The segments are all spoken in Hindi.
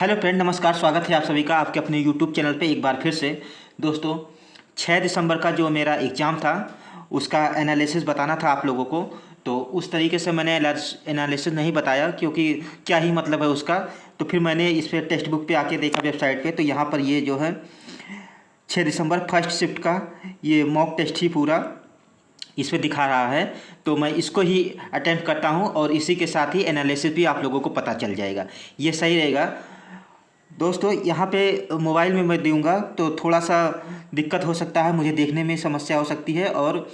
हेलो फ्रेंड, नमस्कार। स्वागत है आप सभी का आपके अपने यूट्यूब चैनल पे एक बार फिर से। दोस्तों, 6 दिसंबर का जो मेरा एग्ज़ाम था उसका एनालिसिस बताना था आप लोगों को। तो उस तरीके से मैंने एनालिसिस नहीं बताया क्योंकि क्या ही मतलब है उसका। तो फिर मैंने इस पर टेक्स्ट बुक पे आके देखा वेबसाइट पे, तो यहाँ पर ये जो है 6 दिसंबर फर्स्ट शिफ्ट का ये मॉक टेस्ट ही पूरा इस पे दिखा रहा है। तो मैं इसको ही अटेम्प्ट करता हूँ और इसी के साथ ही एनालिसिस भी आप लोगों को पता चल जाएगा। ये सही रहेगा। दोस्तों, यहाँ पे मोबाइल में मैं दूंगा तो थोड़ा सा दिक्कत हो सकता है, मुझे देखने में समस्या हो सकती है। और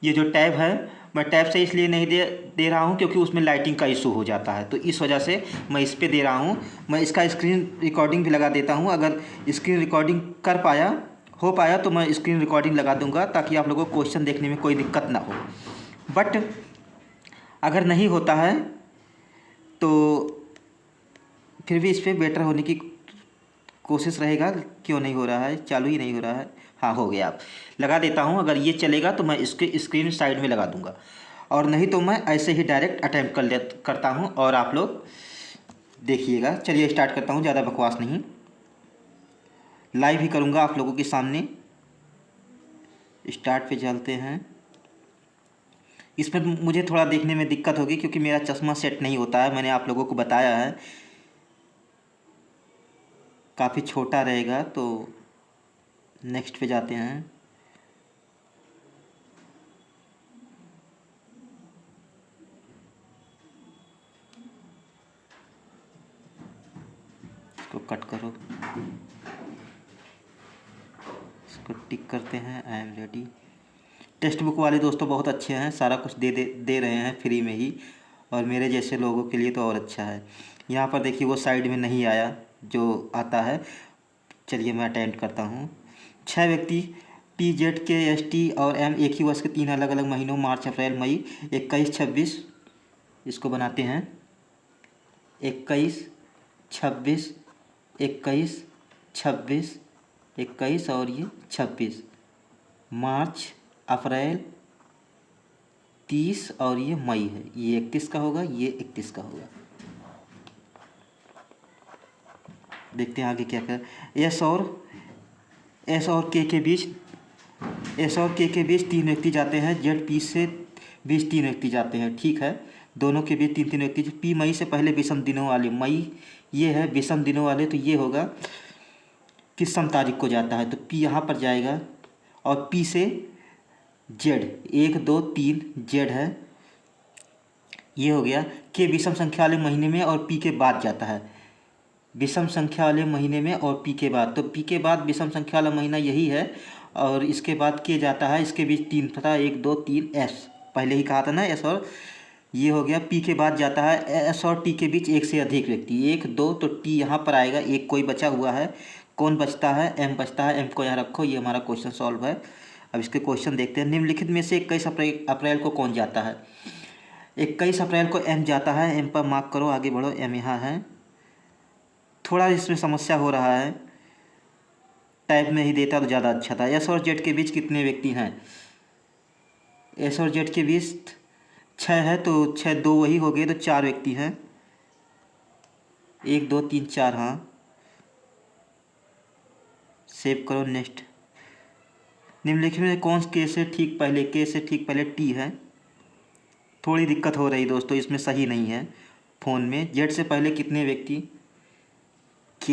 ये जो टैब है, मैं टैब से इसलिए नहीं दे रहा हूँ क्योंकि उसमें लाइटिंग का इशू हो जाता है, तो इस वजह से मैं इस पे दे रहा हूँ। मैं इसका स्क्रीन रिकॉर्डिंग भी लगा देता हूँ। अगर स्क्रीन रिकॉर्डिंग हो पाया तो मैं स्क्रीन रिकॉर्डिंग लगा दूंगा ताकि आप लोगों को क्वेश्चन देखने में कोई दिक्कत ना हो। बट अगर नहीं होता है तो फिर भी इस पर बेटर होने की कोशिश रहेगा। क्यों नहीं हो रहा है? चालू ही नहीं हो रहा है। हाँ, हो गया। आप लगा देता हूँ। अगर ये चलेगा तो मैं इसके स्क्रीन साइड में लगा दूंगा, और नहीं तो मैं ऐसे ही डायरेक्ट अटैम्प्ट करता हूँ और आप लोग देखिएगा। चलिए स्टार्ट करता हूँ, ज़्यादा बकवास नहीं, लाइव ही करूँगा आप लोगों के सामने। स्टार्ट पे चलते हैं। इसमें मुझे थोड़ा देखने में दिक्कत होगी क्योंकि मेरा चश्मा सेट नहीं होता है, मैंने आप लोगों को बताया है। काफ़ी छोटा रहेगा। तो नेक्स्ट पे जाते हैं। इसको कट करो, इसको टिक करते हैं। I am ready. Text book वाले दोस्तों बहुत अच्छे हैं, सारा कुछ दे रहे हैं फ्री में ही, और मेरे जैसे लोगों के लिए तो और अच्छा है। यहाँ पर देखिए वो साइड में नहीं आया जो आता है। चलिए मैं अटेम्प्ट करता हूँ। 6 व्यक्ति PZKST और M एक ही वर्ष के 3 अलग अलग महीनों मार्च, अप्रैल, मई 21, 26 इसको बनाते हैं। 21, 26, 21, 26, 21 और ये 26, मार्च, अप्रैल, 30 और ये मई है। ये 31 का होगा, ये 31 का होगा। देखते हैं आगे क्या कर। एस और के बीच 3 व्यक्ति जाते हैं। ZP से बीच 3 व्यक्ति जाते हैं। ठीक है, दोनों के बीच 3 व्यक्ति। P मई से पहले विषम दिनों वाले, मई ये है विषम दिनों वाले, तो ये होगा किस सम तारीख को जाता है। तो P यहाँ पर जाएगा और P से Z 1, 2, 3 Z है, ये हो गया। के विषम संख्या वाले महीने में और P के बाद जाता है। विषम संख्या वाले महीने में और P के बाद, तो P के बाद विषम संख्या वाला महीना यही है, और इसके बाद के जाता है। इसके बीच 3 पता, 1, 2, 3 S पहले ही कहा था ना, S और ये हो गया। P के बाद जाता है S और T के बीच एक से अधिक व्यक्ति, 1, 2, तो T यहाँ पर आएगा। एक कोई बचा हुआ है, कौन बचता है? M बचता है। M को यहाँ रखो, ये हमारा क्वेश्चन सॉल्व है। अब इसके क्वेश्चन देखते हैं। निम्नलिखित में से 21 अप्रैल को कौन जाता है? 21 अप्रैल को M जाता है। M पर मार्क करो, आगे बढ़ो। M यहाँ है। थोड़ा इसमें समस्या हो रहा है, टाइप में ही देता तो ज़्यादा अच्छा था। S और Z के बीच कितने व्यक्ति हैं? S और Z के बीच 6 है, तो 6 2 वही हो गए, तो 4 व्यक्ति हैं। 1, 2, 3, 4। हाँ, सेव करो, नेक्स्ट। निम्नलिखित में कौन के से ठीक पहले T है। थोड़ी दिक्कत हो रही दोस्तों, इसमें सही नहीं है फ़ोन में। Z से पहले कितने व्यक्ति? K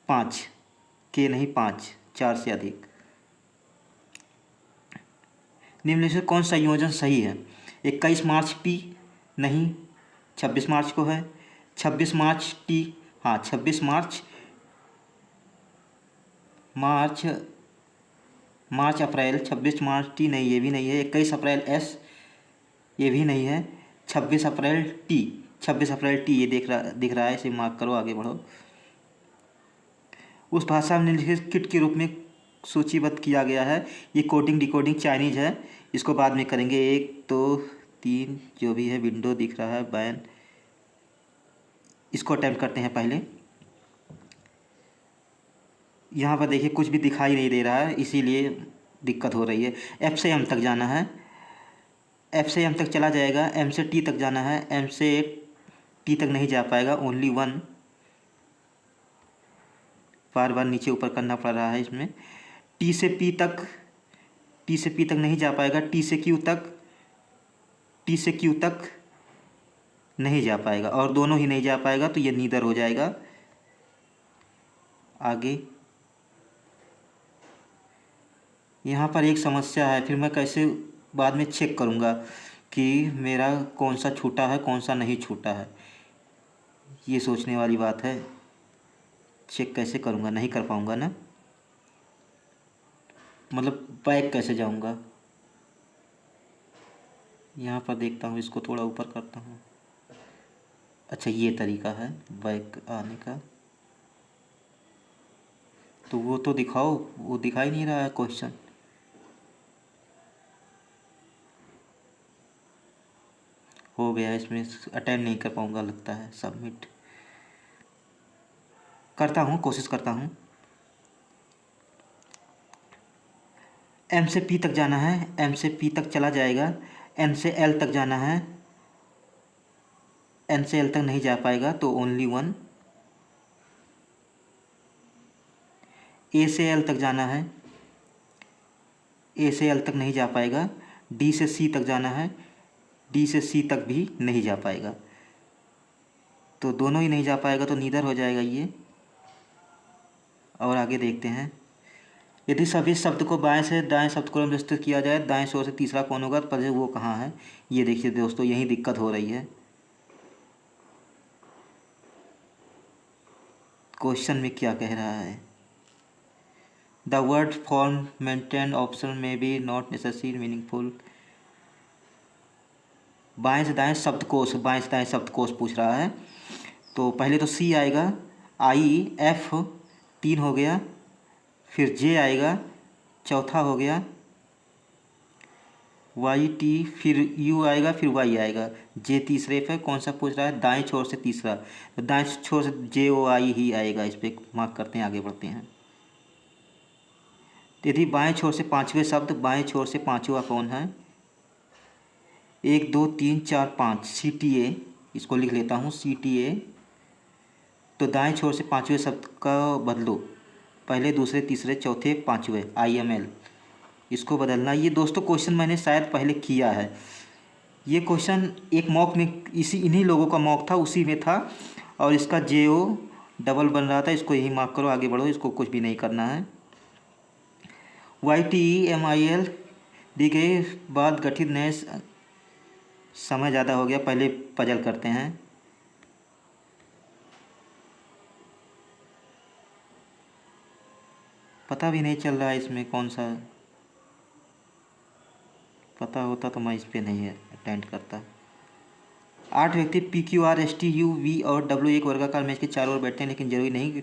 5, K नहीं 5, 4 से अधिक। निम्नलिखित कौन सा संयोजन सही है? 21 मार्च P नहीं, 26 मार्च को है। 26 मार्च T, हाँ 26 मार्च अप्रैल। 26 मार्च T नहीं, ये भी नहीं है। 21 अप्रैल S, ये भी नहीं है। 26 अप्रैल T, 26 अप्रैल T ये दिख रहा है, इसे मार्क करो, आगे बढ़ो। उस भाषा में निम्नलिखित किट के रूप में सूचीबद्ध किया गया है। ये कोडिंग डिकोडिंग चाइनीज है, इसको बाद में करेंगे। 1, 2, 3 जो भी है, विंडो दिख रहा है, बैन, इसको अटेम्प्ट करते हैं पहले। यहाँ पर देखिए कुछ भी दिखाई नहीं दे रहा है, इसीलिए दिक्कत हो रही है। F से M तक जाना है, F से M तक चला जाएगा। M से T तक जाना है, M से टी तक नहीं जा पाएगा, ओनली वन। बार बार नीचे ऊपर करना पड़ रहा है इसमें। टी से पी तक, टी से पी तक नहीं जा पाएगा, टी से क्यू तक, टी से क्यू तक नहीं जा पाएगा, और दोनों ही नहीं जा पाएगा तो ये नीदर हो जाएगा। आगे यहाँ पर एक समस्या है, फिर मैं कैसे बाद में चेक करूँगा कि मेरा कौन सा छूटा है कौन सा नहीं छूटा है, ये सोचने वाली बात है। चेक कैसे करूँगा, नहीं कर पाऊँगा ना, मतलब बैक कैसे जाऊँगा। यहाँ पर देखता हूँ, इसको थोड़ा ऊपर करता हूँ। अच्छा ये तरीका है बैक आने का, तो वो तो दिखाओ, वो दिखाई नहीं रहा है क्वेश्चन। हो गया, इसमें अटेम्प्ट नहीं कर पाऊँगा लगता है। सबमिट करता हूँ, कोशिश करता हूँ। एम से पी तक जाना है, एम से पी तक चला जाएगा। एन से एल तक जाना है, एन से एल तक नहीं जा पाएगा तो ओनली वन। ए से एल तक जाना है, ए से एल तक नहीं जा पाएगा। डी से सी तक जाना है, डी से सी तक भी नहीं जा पाएगा, तो दोनों ही नहीं जा पाएगा तो नीदर हो जाएगा ये। और आगे देखते हैं, यदि सभी शब्द को बाएं से दाएं शब्द क्रम में विस्तृत किया जाए, दाएं से ओर से तीसरा कौन होगा, पर वो कहाँ है। ये देखिए दोस्तों, यही दिक्कत हो रही है। क्वेश्चन में क्या कह रहा है, the word form maintain option में बी नॉट नेसेसरी मीनिंगफुल। बाएं से दाएं शब्दकोश, बाएं से दाएं शब्दकोश पूछ रहा है, तो पहले तो सी आएगा, आई एफ 3 हो गया, फिर जे आएगा, चौथा हो गया, वाई टी, फिर यू आएगा, फिर वाई आएगा, जे तीसरे पे। कौन सा पूछ रहा है, दाएं छोर से तीसरा, तो दाएं छोर से जे ओ आई ही आएगा। इस पर मार्क करते हैं, आगे बढ़ते हैं। यदि बाएं छोर से पांचवें शब्द, बाएं छोर से पांचवा कौन है, 1 2 3 4 5, सी टी ए, इसको लिख लेता हूँ सी टी ए। तो दाएं छोर से पांचवें शब्द का बदलो, पहले दूसरे तीसरे चौथे पांचवें, आई एम एल, इसको बदलना। ये दोस्तों क्वेश्चन मैंने शायद पहले किया है। ये क्वेश्चन एक मॉक में, इन्हीं लोगों का मॉक था, उसी में था, और इसका जे ओ डबल बन रहा था। इसको यही मार्क करो, आगे बढ़ो, इसको कुछ भी नहीं करना है। Y T E M I L दी गई बाद गठित नए, समय ज़्यादा हो गया, पहले पजल करते हैं। पता भी नहीं चल रहा है इसमें कौन सा, पता होता तो मैं इस पर नहीं अटेंड करता। 8 व्यक्ति P Q R S T U V और डब्ल्यू एक वर्गाकार मेज के चारों ओर बैठते हैं, लेकिन जरूरी नहीं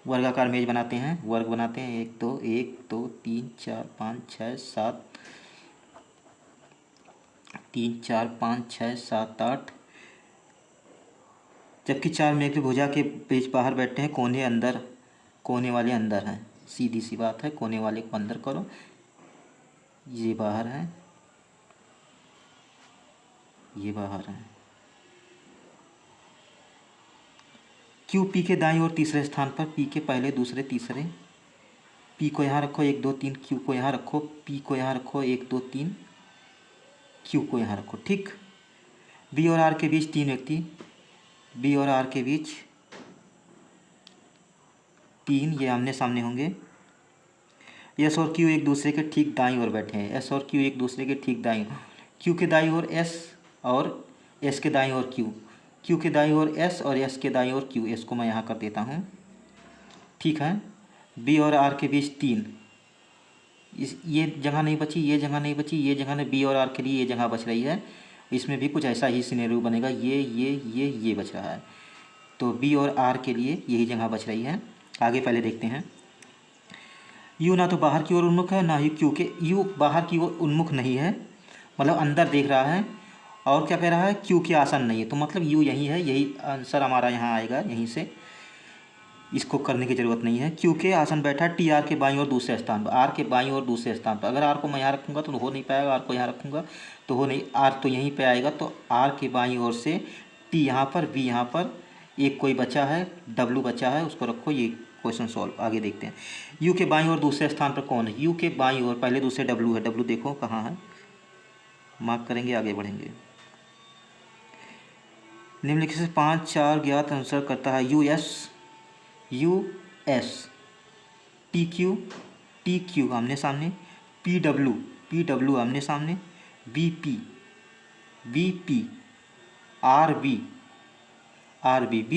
वर्गाकार मेज बनाते हैं, वर्ग बनाते हैं। 1 2 3 4 5 6 7, 3 4 5 6 7 8, जबकि 4 मेघ की भुजा के बीच बाहर बैठते हैं, कोने अंदर, कोने वाले अंदर हैं। सीधी सी बात है, कोने वाले को अंदर करो, ये बाहर है, ये बाहर है। क्यू पी के दाईं ओर तीसरे स्थान पर, पी के पहले दूसरे तीसरे, पी को यहाँ रखो 1 2 3, क्यू को यहाँ रखो, पी को यहाँ रखो 1 2 3, क्यू को यहाँ रखो, ठीक। बी और आर के बीच 3 व्यक्ति, बी और आर के बीच 3, ये आमने सामने होंगे। एस और क्यू एक दूसरे के ठीक दाईं ओर बैठे हैं, एस और क्यू एक दूसरे के ठीक दाईं, क्यू के दाईं ओर एस और एस के दाईं ओर क्यू, क्यू के दाईं ओर एस और एस के दाईं ओर क्यू। एस को मैं यहाँ कर देता हूँ, ठीक है। बी और आर के बीच 3, ये जगह नहीं बची, ये जगह नहीं बची, ये जगह नहीं, बी और आर के लिए ये जगह बच रही है। इसमें भी कुछ ऐसा ही सिनेरियो बनेगा, ये बच रहा है, तो बी और आर के लिए यही जगह बच रही है। आगे पहले देखते हैं। यू ना तो बाहर की ओर उन्मुख है, ना ही क्यू के, यू बाहर की ओर उन्मुख नहीं है, मतलब अंदर देख रहा है। और क्या कह रहा है, क्यू के आसन नहीं है, तो मतलब यू यही है, यही आंसर हमारा यहाँ आएगा, यहीं से, इसको करने की ज़रूरत नहीं है। क्यू के आसन बैठा टी आर के बाईं ओर दूसरे स्थान पर, आर के बाईं ओर दूसरे स्थान पर। अगर आर को मैं यहाँ रखूँगा तो हो नहीं पाएगा, आर को यहाँ रखूँगा तो हो नहीं, आर तो यहीं पे आएगा, तो आर के बाईं ओर से टी यहाँ पर, वी यहाँ पर, एक कोई बचा है, डब्लू बचा है, उसको रखो। ये क्वेश्चन सॉल्व। आगे देखते हैं। यू के बाईं ओर दूसरे स्थान पर कौन है? यू के बाईं ओर पहले दूसरे डब्लू है। डब्लू देखो कहाँ है, मार्क करेंगे, आगे बढ़ेंगे। निम्नलिखित से 5-4 ज्ञात अनुसरण करता है। यू एस, टी क्यू आमने सामने, पी डब्लू आमने सामने, बी पी, आर बी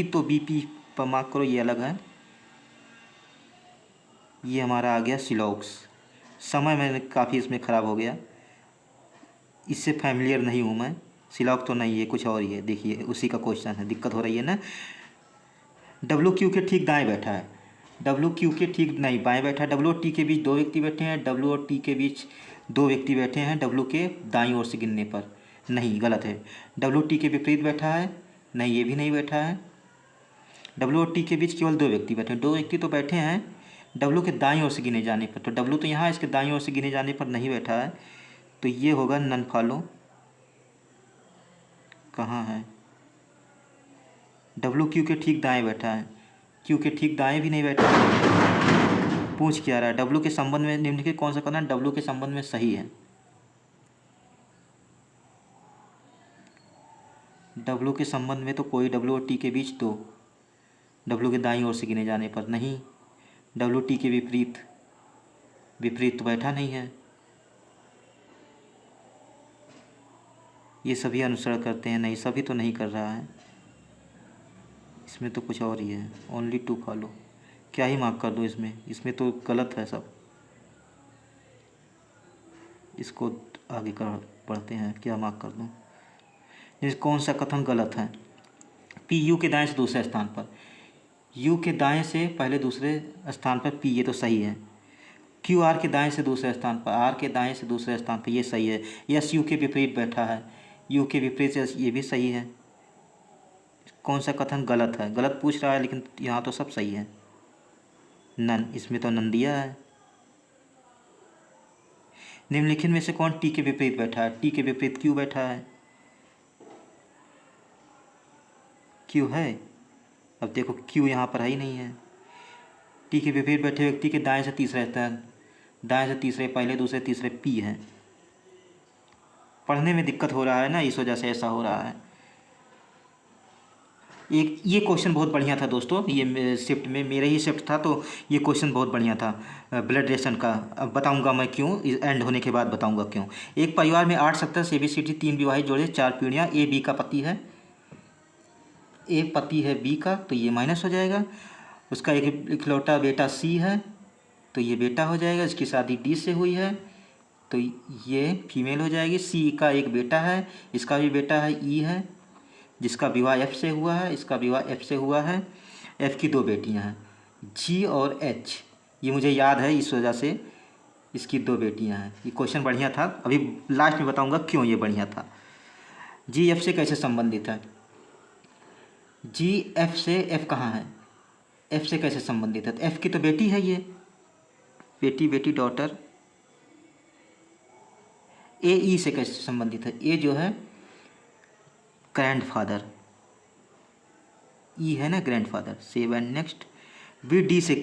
तो बी पी पर मार्क करो, ये अलग है। ये हमारा आ गया सिलॉक्स। समय मैंने काफ़ी इसमें ख़राब हो गया, इससे फैमिलियर नहीं हूँ मैं। सिलॉक्स तो नहीं है, कुछ और ही है। देखिए उसी का क्वेश्चन है, दिक्कत हो रही है ना। डब्लू क्यू के ठीक दाएं बैठा है, डब्लू क्यू के ठीक नहीं बाएं बैठा है। डब्लू और टी के बीच 2 व्यक्ति बैठे हैं, डब्लू और टी के बीच 2 व्यक्ति बैठे हैं डब्लू के दाईं ओर से गिनने पर। नहीं, गलत है। डब्लू टी के विपरीत बैठा है, नहीं ये भी नहीं बैठा है। डब्लू और टी के बीच केवल 2 व्यक्ति बैठे हैं, 2 व्यक्ति तो बैठे हैं डब्लू के दाईं ओर से गिने जाने पर। तो डब्लू तो यहाँ इसके दाईं ओर से गिने जाने पर नहीं बैठा है, तो ये होगा नन फॉलो। कहाँ है? डब्लू क्यू के ठीक दाएं बैठा है, क्यू के ठीक दाएं भी नहीं बैठा है। पूछ क्या रहा है? डब्लू के संबंध में निम्नलिखित कौन सा करना है? डब्लू के संबंध में सही है। डब्लू के संबंध में तो कोई डब्लू और टी के बीच 2, डब्लू के दाईं ओर से गिने जाने पर नहीं। डब्लू टी के विपरीत तो बैठा नहीं है। ये सभी अनुसरण करते हैं, नहीं सभी तो नहीं कर रहा है, इसमें तो कुछ और ही है। ओनली टू फॉलो, क्या ही मार्क कर दो इसमें तो गलत है सब। इसको आगे कर पढ़ते हैं, क्या मार्क कर दूँ? इस कौन सा कथन गलत है? पी यू के दाएं से दूसरे स्थान पर, यू के दाएं से पहले दूसरे स्थान पर पी, ये तो सही है। क्यू आर के दाएं से दूसरे स्थान पर, आर के दाएं से दूसरे स्थान पर, ये सही है। यस यू के विपरीत बैठा है, यू के विपरीत से, ये भी सही है। कौन सा कथन गलत है? गलत पूछ रहा है, लेकिन यहाँ तो सब सही है। नन, इसमें तो नन दिया है। निम्नलिखित में से कौन टी के विपरीत बैठा है? टी के विपरीत क्यू बैठा है, क्यू है। अब देखो क्यू यहाँ पर है ही नहीं है। टी के विपरीत बैठे व्यक्ति के दाएं से तीसरे स्थान, दाएं से तीसरे, पहले दूसरे तीसरे पी है। पढ़ने में दिक्कत हो रहा है ना, इस वजह से ऐसा हो रहा है। एक ये क्वेश्चन बहुत बढ़िया था दोस्तों, ये शिफ्ट में, मेरा ही शिफ्ट था, तो ये क्वेश्चन बहुत बढ़िया था ब्लड रेशन का। अब बताऊंगा मैं क्यों, एंड होने के बाद बताऊंगा क्यों। एक परिवार में 8 सदस्य ABCD 3 विवाहित जोड़े 4 पीढ़ियाँ। ए बी का पति है, ए पति है बी का, तो ये माइनस हो जाएगा। उसका एक इकलौता बेटा सी है, तो ये बेटा हो जाएगा। इसकी शादी डी से हुई है, तो ये फीमेल हो जाएगी। सी का एक बेटा है, इसका भी बेटा है ई है, जिसका विवाह एफ से हुआ है, इसका विवाह एफ से हुआ है। एफ की 2 बेटियां हैं, जी और एच, ये मुझे याद है, इस वजह से इसकी 2 बेटियां हैं। ये क्वेश्चन बढ़िया था, अभी लास्ट में बताऊंगा क्यों ये बढ़िया था। जी एफ से कैसे संबंधित है? जी एफ से, एफ कहाँ है? एफ से कैसे संबंधित है? तो एफ की तो बेटी है, ये बेटी डॉटर। ए ई से कैसे संबंधित है? ए जो है ग्रैंडफादर, ई है ना grandfather. Save and next. B D से,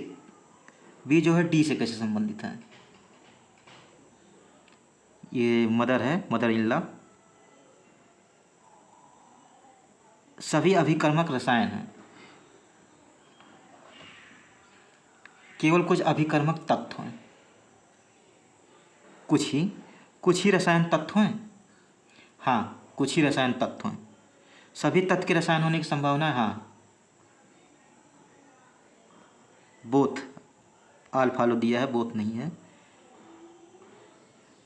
बी जो है डी से कैसे संबंधित है? ये मदर है, मदर इन लॉ। सभी अभिकर्मक रसायन हैं, केवल कुछ अभिकर्मक तत्व हैं, कुछ ही रसायन तत्व हैं। हाँ, कुछ ही रसायन तत्व हैं। सभी तत्व के रसायन होने की संभावना है, हाँ। बोथ, आल फॉलो दिया है, बोथ नहीं है।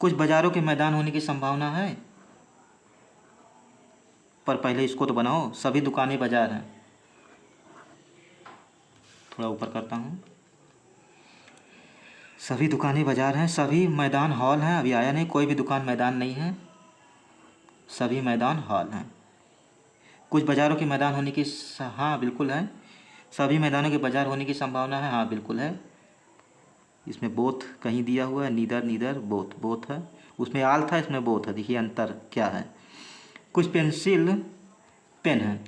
कुछ बाजारों के मैदान होने की संभावना है, पर पहले इसको तो बनाओ। सभी दुकानें बाजार हैं, थोड़ा ऊपर करता हूँ। सभी दुकानें बाजार हैं, सभी मैदान हॉल हैं। अभी आया नहीं, कोई भी दुकान मैदान नहीं है, सभी मैदान हॉल हैं। कुछ बाज़ारों के मैदान होने की, हाँ बिल्कुल है। सभी मैदानों के बाजार होने की संभावना है, हाँ बिल्कुल है। इसमें बोथ कहीं दिया हुआ है, नीदर बोथ, बोथ है। उसमें आल था, इसमें बोथ है। देखिए अंतर क्या है। कुछ पेंसिल पेन है,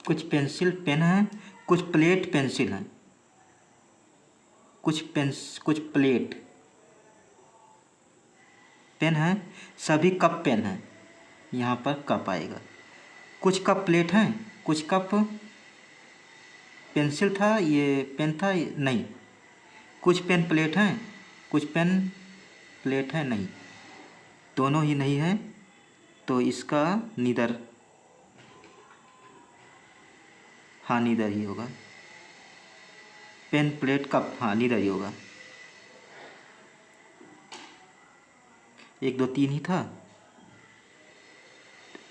कुछ पेंसिल पेन है, कुछ प्लेट पेंसिल है, कुछ प्लेट पेन है, सभी कप पेन है, यहाँ पर कप आएगा। कुछ कप प्लेट हैं, कुछ कप पेंसिल था, ये पेन था, नहीं। कुछ पेन प्लेट हैं, कुछ पेन प्लेट है, नहीं, दोनों ही नहीं है, तो इसका नीदर, हाँ नीदर ही होगा। पेन प्लेट कप, हाँ नीदर ही होगा। 1 2 3 ही था।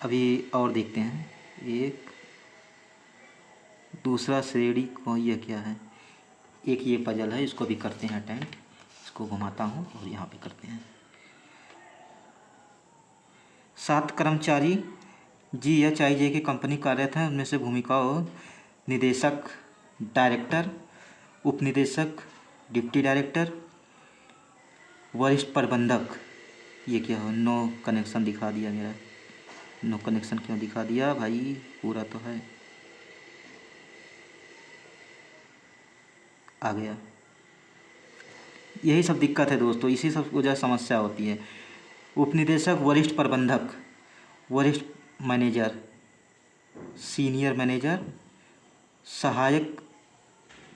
अभी और देखते हैं। एक दूसरा श्रेणी को, ये क्या है, एक ये पजल है, इसको भी करते हैं अटेंड। इसको घुमाता हूँ और यहाँ पे करते हैं। 7 कर्मचारी GHIJ की कंपनी कार्यरत हैं। उनमें से भूमिकाओं: निदेशक, डायरेक्टर, उपनिदेशक, डिप्टी डायरेक्टर, वरिष्ठ प्रबंधक। ये क्या हो, नो कनेक्शन दिखा दिया मेरा। नो कनेक्शन क्यों दिखा दिया भाई, पूरा तो है। आ गया। यही सब दिक्कत है दोस्तों, इसी सब वजह समस्या होती है। उपनिदेशक, वरिष्ठ प्रबंधक, वरिष्ठ मैनेजर, सीनियर मैनेजर, सहायक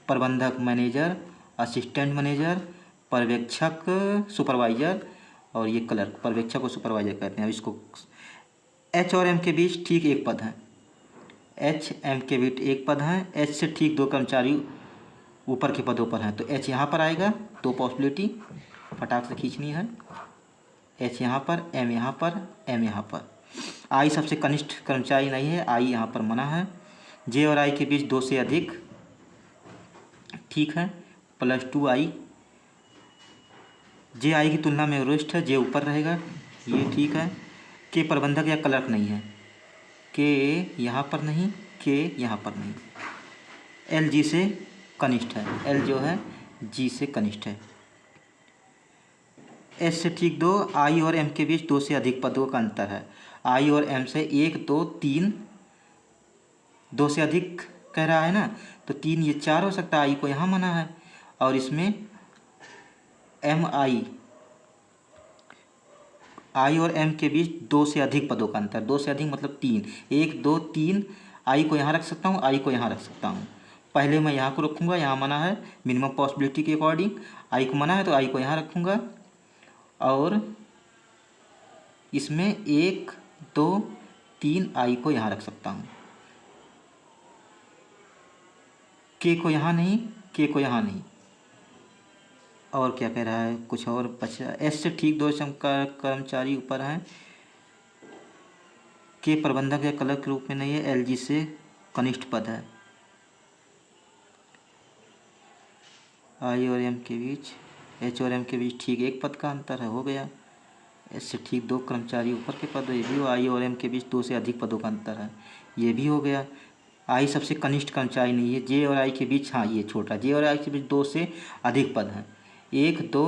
प्रबंधक मैनेजर, असिस्टेंट मैनेजर, पर्यवेक्षक सुपरवाइजर, और ये क्लर्क। पर्यवेक्षक को सुपरवाइजर कहते हैं। अब इसको H और M के बीच ठीक एक पद है। H M के बीच एक पद है। H से ठीक 2 कर्मचारी ऊपर के पदों पर हैं, तो H यहाँ पर आएगा। 2 पॉसिबिलिटी फटाक से खींचनी है। H यहाँ पर, M यहाँ पर, M यहाँ पर। I सबसे कनिष्ठ कर्मचारी नहीं है, I यहाँ पर मना है। J और I के बीच 2 से अधिक ठीक है। +2 I, J I की तुलना में वरिष्ठ है, J ऊपर रहेगा, ये ठीक है। K प्रबंधक या क्लर्क नहीं है, K यहाँ पर नहीं, K यहाँ पर नहीं। L G से कनिष्ठ है, L जो है G से कनिष्ठ है। S से ठीक 2, I और M के बीच 2 से अधिक पदों का अंतर है। I और M से 1 2 3, 2 से अधिक कह रहा है ना, तो 3 ये 4 हो सकता है। I को यहाँ मना है, और इसमें MI, I और M के बीच 2 से अधिक पदों का अंतर। 2 से अधिक मतलब 3, 1 2 3। I को यहाँ रख सकता हूँ, I को यहाँ रख सकता हूँ। पहले मैं यहाँ को रखूँगा, यहाँ मना है मिनिमम पॉसिबिलिटी के अकॉर्डिंग। I को मना है तो I को यहाँ रखूँगा, और इसमें 1 2 3 I को यहाँ रख सकता हूँ। K को यहाँ नहीं, K को यहाँ नहीं। और क्या कह रहा है, कुछ और बचा। S से ठीक 2 कर्मचारी ऊपर हैं। K प्रबंधक या क्लर्क के रूप में नहीं है, LG से कनिष्ठ पद है। I और M के बीच, H और M के बीच ठीक 1 पद का अंतर है, हो गया। S से ठीक 2 कर्मचारी ऊपर के पद, ये भी हो। I और M के बीच 2 से अधिक पदों का अंतर है, ये भी हो गया। I सबसे कनिष्ठ कर्मचारी नहीं है। J और I के बीच, हाँ ये छोटा, J और I के बीच 2 से अधिक पद हैं। 1 2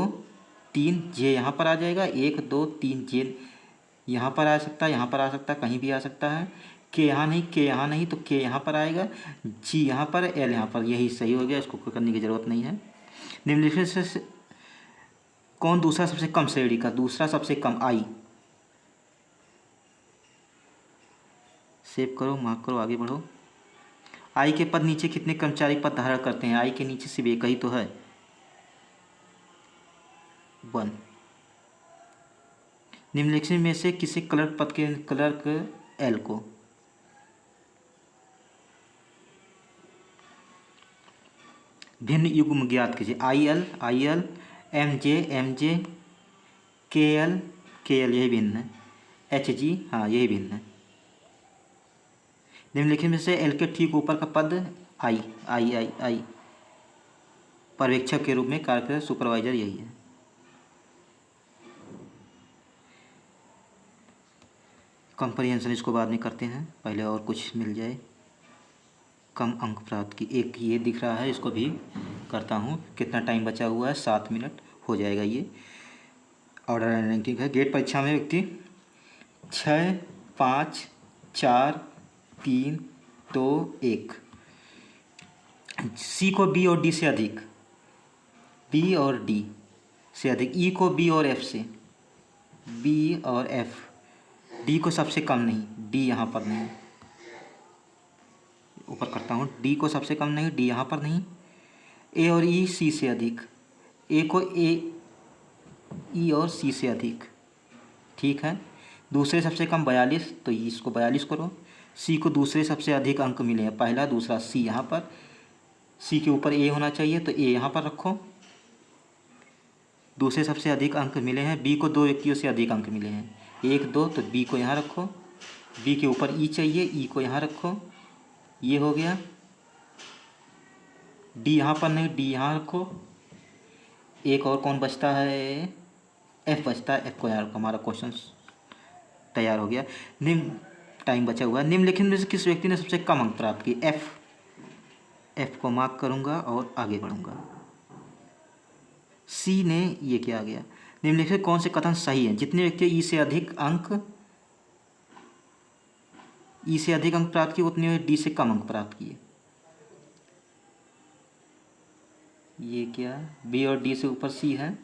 3 J यहाँ पर आ जाएगा, 1 2 3 J यहाँ पर आ सकता है, यहाँ पर आ सकता है, कहीं भी आ सकता है। K यहाँ नहीं, K यहाँ नहीं, तो K यहाँ पर आएगा, G यहाँ पर, L यहाँ पर, यही सही हो गया। इसको करने की ज़रूरत नहीं है। निम्नलिखित से कौन दूसरा सबसे कम श्रेणी का, दूसरा सबसे कम I, सेव करो, मार्क करो, आगे बढ़ो। I के पद नीचे कितने कर्मचारी पद धारण करते हैं? I के नीचे सिर्फ एक ही तो है, 1। निम्नलिखित में से किसी क्लर्क पद के क्लर्क L को भिन्न युग्म ज्ञात कीजिए। IL IL, MJ MJ, KL KL, यही भिन्न है। HG, हाँ यही भिन्न है। निम्नलिखित में से L के ठीक ऊपर का पद I पर्यवेक्षक के रूप में कार्य करता, सुपरवाइजर यही है। कंप्रीहेंशन इसको बाद में करते हैं, पहले और कुछ मिल जाए। कम अंक प्राप्त की, एक ये दिख रहा है, इसको भी करता हूँ। कितना टाइम बचा हुआ है, 7 मिनट हो जाएगा। ये ऑर्डर एंड रैंकिंग है। गेट परीक्षा में व्यक्ति 6 5 4 3 तो 1। सी को बी और डी से अधिक, बी और डी से अधिक। ई को बी और एफ से, बी और एफ। डी को सबसे कम नहीं, डी यहाँ पर नहीं। ऊपर करता हूँ, डी को सबसे कम नहीं, डी यहाँ पर नहीं। ए और ई सी से अधिक, ए को ए ई और सी से अधिक, ठीक है। दूसरे सबसे कम 42, तो इसको 42 करो। सी को दूसरे सबसे अधिक अंक मिले हैं, पहला दूसरा, सी यहाँ पर। सी के ऊपर ए होना चाहिए, तो ए यहाँ पर रखो। दूसरे सबसे अधिक अंक मिले हैं। बी को 2 व्यक्तियों से अधिक अंक मिले हैं, 1 2, तो बी को यहाँ रखो। बी के ऊपर ई चाहिए, ई को यहाँ रखो। ये हो गया। डी यहाँ पर नहीं, डी यहाँ रखो। एक और कौन बचता है? एफ बचता है, एफ को यहाँ रखो। हमारा क्वेश्चन तैयार हो गया। निम्न, टाइम बचा हुआ है। निम्नलिखित में से किस व्यक्ति ने सबसे कम अंक प्राप्त किए? एफ। एफ को मार्क करूँगा और आगे बढ़ूँगा। सी ने, ये क्या आ गया? निम्नलिखित कौन से कथन सही है? जितने व्यक्ति ई से अधिक अंक प्राप्त किए, उतने डी से कम अंक प्राप्त किए। ये क्या? बी और डी से ऊपर सी है,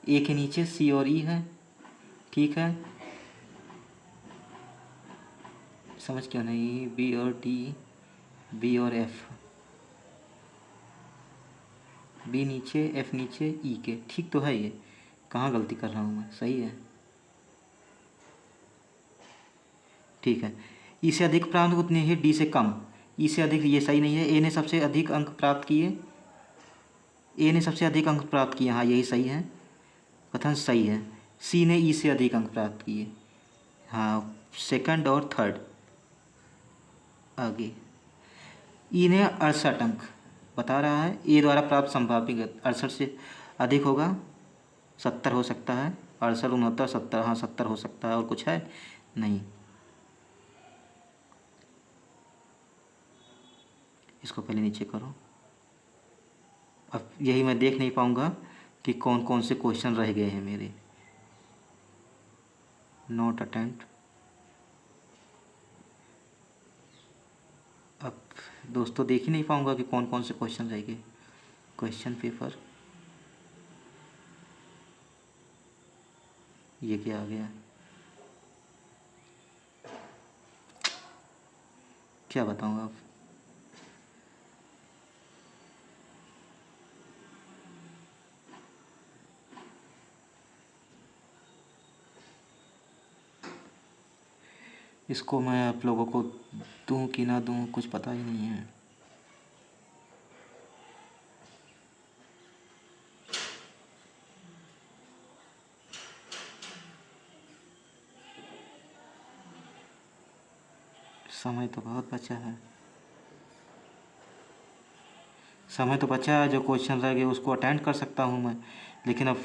ए के नीचे सी और ई है, ठीक है। समझ क्यों नहीं? बी और डी, बी और एफ, बी नीचे एफ नीचे ई के, ठीक तो है। ये कहाँ गलती कर रहा हूँ मैं? सही है, ठीक है। ई से अधिक प्राप्त उतने ही डी से कम। ई से अधिक, ये सही नहीं है। ए ने सबसे अधिक अंक प्राप्त किए, ए ने सबसे अधिक अंक प्राप्त किए, हाँ यही सही है, कथन सही है। सी ने ई से अधिक अंक प्राप्त किए, हाँ सेकंड और थर्ड। आगे, ई ने 68 अंक बता रहा है। ए द्वारा प्राप्त संभाव्य 68 से अधिक होगा, 70 हो सकता है। 68 69 70, हाँ 70 हो सकता है। और कुछ है? नहीं। इसको पहले नीचे करो। अब यही मैं देख नहीं पाऊँगा कि कौन कौन से क्वेश्चन रह गए हैं मेरे। Note attempt. अब दोस्तों देख ही नहीं पाऊँगा कि कौन कौन से क्वेश्चन रह गए। क्वेश्चन पेपर, ये क्या आ गया? क्या बताऊँ अब? इसको मैं आप लोगों को दूं कि ना दूं, कुछ पता ही नहीं है। समय तो बहुत बचा है, समय तो बचा है। जो क्वेश्चन रह गए उसको अटेंड कर सकता हूँ मैं, लेकिन अब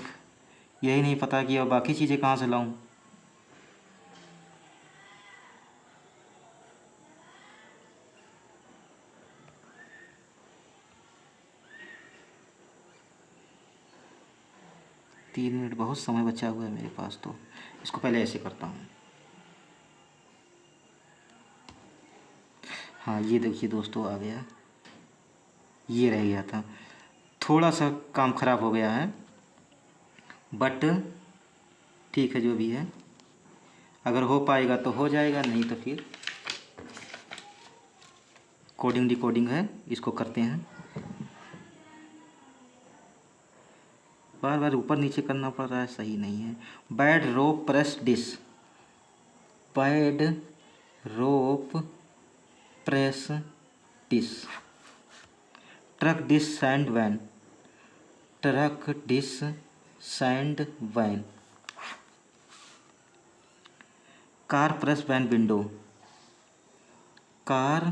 यही नहीं पता कि अब बाकी चीज़ें कहाँ से लाऊं। तीन मिनट बहुत समय बचा हुआ है मेरे पास, तो इसको पहले ऐसे करता हूँ। हाँ ये देखिए दोस्तों, आ गया। ये रह गया था, थोड़ा सा काम ख़राब हो गया है, बट ठीक है जो भी है। अगर हो पाएगा तो हो जाएगा, नहीं तो फिर कोडिंग डिकोडिंग है, इसको करते हैं। बार बार ऊपर नीचे करना पड़ रहा है, सही नहीं है। Bad rope press dish, bad rope press dish. Truck dish sand van, truck dish sand van. Car press van window, car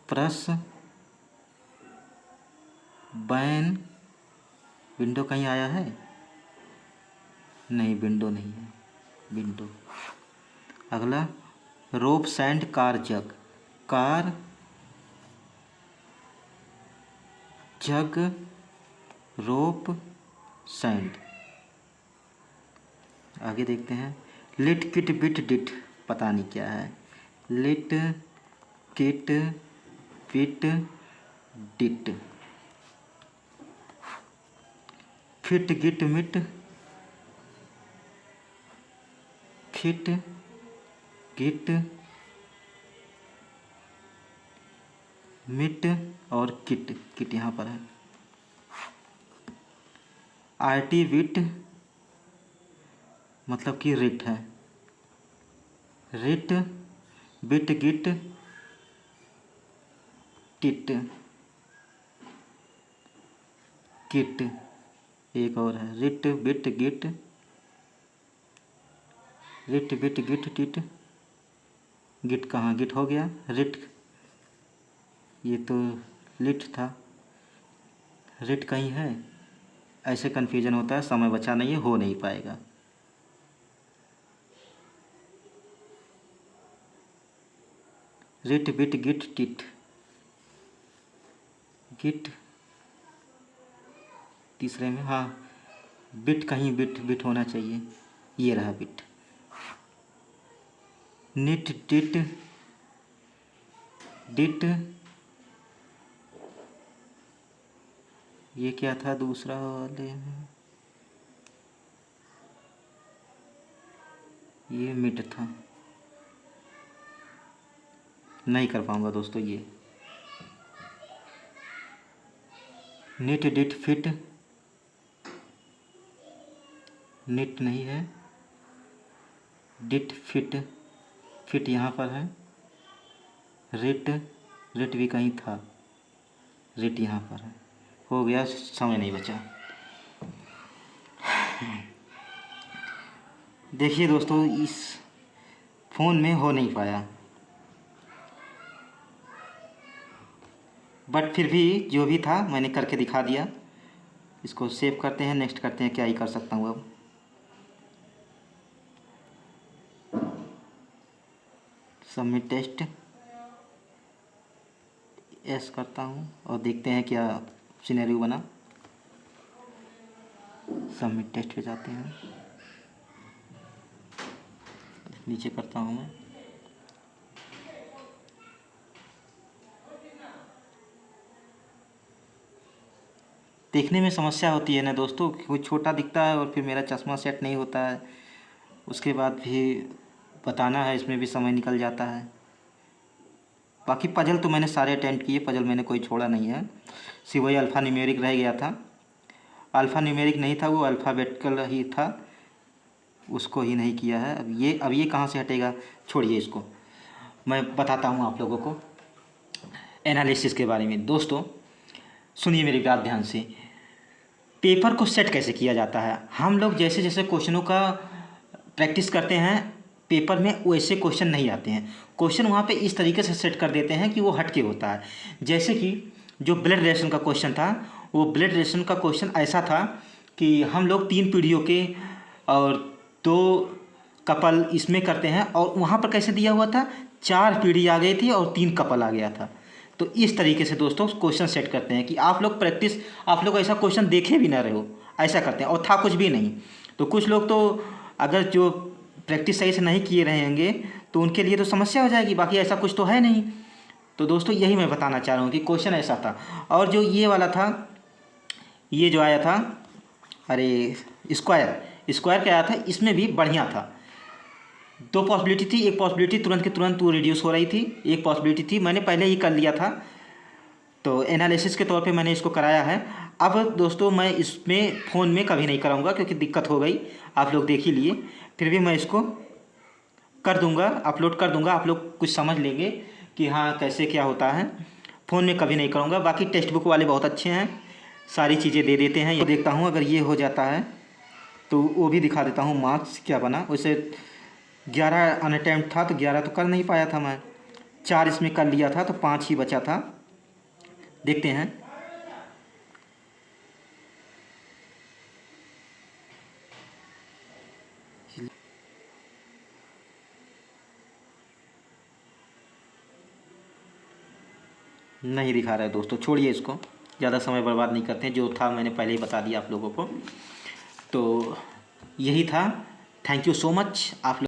press van window. कहीं आया है? नहीं, विंडो नहीं है, विंडो। अगला, rope sand car jug, car jug rope sand. आगे देखते हैं। लिट किट बिट डिट, पता नहीं क्या है। लिट किट पिट डिट फिट गिट मिट खिट गिट मिट और किट किट यहाँ पर है। आरटी विट मतलब कि रिट है। रिट बिट गिट टिट किट एक और है रिट बिट गिट रिट बिट गिट टिट गिट कहाँ गिट हो गया रिट ये तो लिट था रिट कहीं है। ऐसे कन्फ्यूजन होता है समय बचा नहीं है हो नहीं पाएगा। रिट बिट गिट टिट गिट तीसरे में हाँ बिट कहीं बिट बिट होना चाहिए ये रहा बिट। निट टिट डिट ये क्या था दूसरा वाले में ये मिट था नहीं कर पाऊंगा दोस्तों ये। निट डिट फिट निट नहीं है डिट फिट फिट यहाँ पर है। रिट रिट भी कहीं था रिट यहाँ पर है हो गया समय नहीं बचा। देखिए दोस्तों इस फ़ोन में हो नहीं पाया बट फिर भी जो भी था मैंने करके दिखा दिया। इसको सेव करते हैं नेक्स्ट करते हैं क्या ही कर सकता हूँ अब। सबमिट टेस्ट एस करता हूँ और देखते हैं क्या सिनेरियो बना। सबमिट टेस्ट पे जाते हैं नीचे करता हूँ मैं। देखने में समस्या होती है ना दोस्तों कोई छोटा दिखता है और फिर मेरा चश्मा सेट नहीं होता है उसके बाद भी बताना है इसमें भी समय निकल जाता है। बाकी पजल तो मैंने सारे अटेम्प्ट किए पजल मैंने कोई छोड़ा नहीं है सिर्फ वही अल्फ़ा न्यूमेरिक रह गया था। अल्फ़ा न्यूमेरिक नहीं था वो अल्फ़ाबेटिकल ही था उसको ही नहीं किया है। अब ये कहाँ से हटेगा छोड़िए इसको मैं बताता हूँ आप लोगों को एनालिसिस के बारे में। दोस्तों सुनिए मेरी बात ध्यान से पेपर को सेट कैसे किया जाता है। हम लोग जैसे जैसे क्वेश्चनों का प्रैक्टिस करते हैं पेपर में वैसे क्वेश्चन नहीं आते हैं। क्वेश्चन वहाँ पे इस तरीके से सेट कर देते हैं कि वो हट के होता है। जैसे कि जो ब्लड रिलेशन का क्वेश्चन था वो ब्लड रिलेशन का क्वेश्चन ऐसा था कि हम लोग 3 पीढ़ियों के और 2 कपल इसमें करते हैं और वहाँ पर कैसे दिया हुआ था 4 पीढ़ी आ गई थी और 3 कपल आ गया था। तो इस तरीके से दोस्तों क्वेश्चन सेट करते हैं कि आप लोग प्रैक्टिस आप लोग ऐसा क्वेश्चन देखे भी ना रहे हो ऐसा करते हैं और था कुछ भी नहीं। तो कुछ लोग तो अगर जो प्रैक्टिस सही से नहीं किए रहेंगे तो उनके लिए तो समस्या हो जाएगी बाकी ऐसा कुछ तो है नहीं। तो दोस्तों यही मैं बताना चाह रहा हूँ कि क्वेश्चन ऐसा था। और जो ये वाला था ये जो आया था अरे स्क्वायर क्या आया था इसमें भी बढ़िया था। 2 पॉसिबिलिटी थी एक पॉसिबिलिटी तुरंत के तुरंत वो रिड्यूस हो रही थी एक पॉसिबिलिटी थी मैंने पहले ही कर लिया था तो एनालिसिस के तौर पे मैंने इसको कराया है। अब दोस्तों मैं इसमें फ़ोन में कभी नहीं कराऊंगा क्योंकि दिक्कत हो गई आप लोग देख ही लिए। फिर भी मैं इसको कर दूंगा अपलोड कर दूंगा आप लोग कुछ समझ लेंगे कि हाँ कैसे क्या होता है। फ़ोन में कभी नहीं करूँगा। बाकी टेक्स्ट बुक वाले बहुत अच्छे हैं सारी चीज़ें दे देते हैं। ये देखता हूँ अगर ये हो जाता है तो वो भी दिखा देता हूँ मार्क्स क्या बना। वैसे 11 अनअटेम्प्ट था तो 11 तो कर नहीं पाया था मैं 4 इसमें कर लिया था तो 5 ही बचा था। देखते हैं नहीं दिखा रहा है दोस्तों छोड़िए इसको ज़्यादा समय बर्बाद नहीं करते हैं। जो था मैंने पहले ही बता दिया आप लोगों को। तो यही था थैंक यू सो मच आप लोग